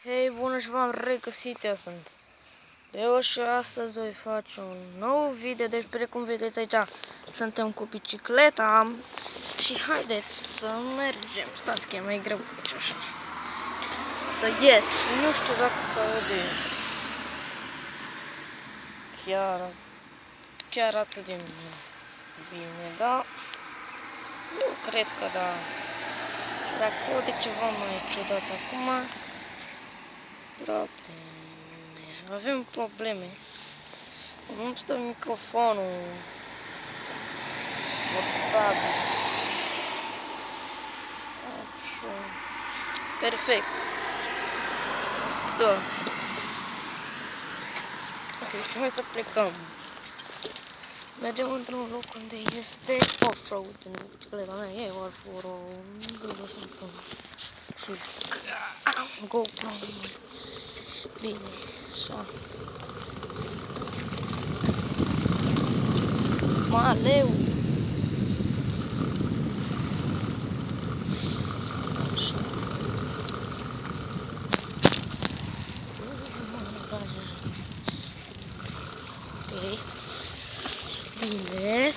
Hei, bună și v-am regăsit, eu sunt Leo și astăzi voi face un nou video. Deci, precum vedeți aici, suntem cu bicicleta și haideți să mergem. Stați că e mai greu aici așa. Să ies și nu știu dacă se aude chiar atât de bine, da? Eu cred că da. Dacă se aude ceva mai ciudat acum, da, avem probleme. Nu stă microfonul portabil. Așa. Perfect. Stă. Ok, și hai să plecăm. Mergem într-un loc unde este off-road. În bicicleta mea e off-road. Nu să pun. Și GoPro. Bine, așa. Maleu. Așa. Ok. Bine.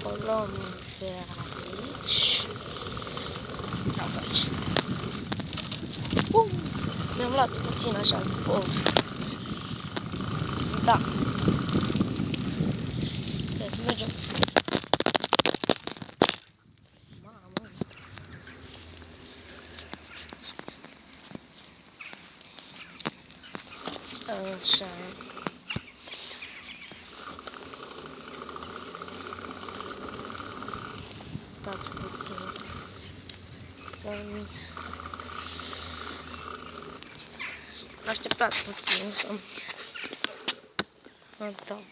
O luăm pe aici. Mi-am luat puțin așa da. Deci mergem. Mamă. Așa. Stați puțin. Să-mi așteptați puțin să-mi dau.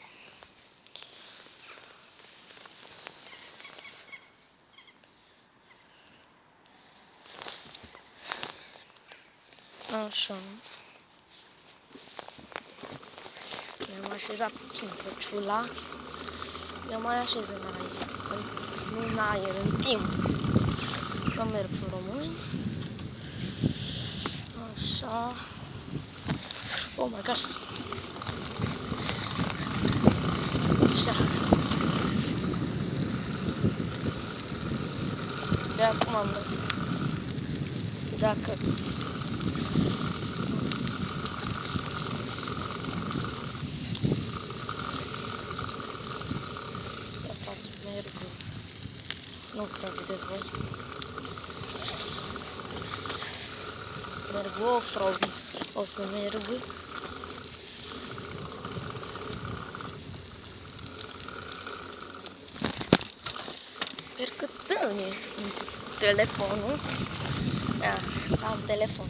Așa. Mi-am așezat puțin căciula. Mi-am mai așez în aer. Nu în aer, în timp. Că merg pe români. Așa. Oh my god. Așa. De acum am dat. Dacă merg. Nu prea vedeți voi. Merg off-road. O să merg. Sper că ține telefonul. Da, am telefon.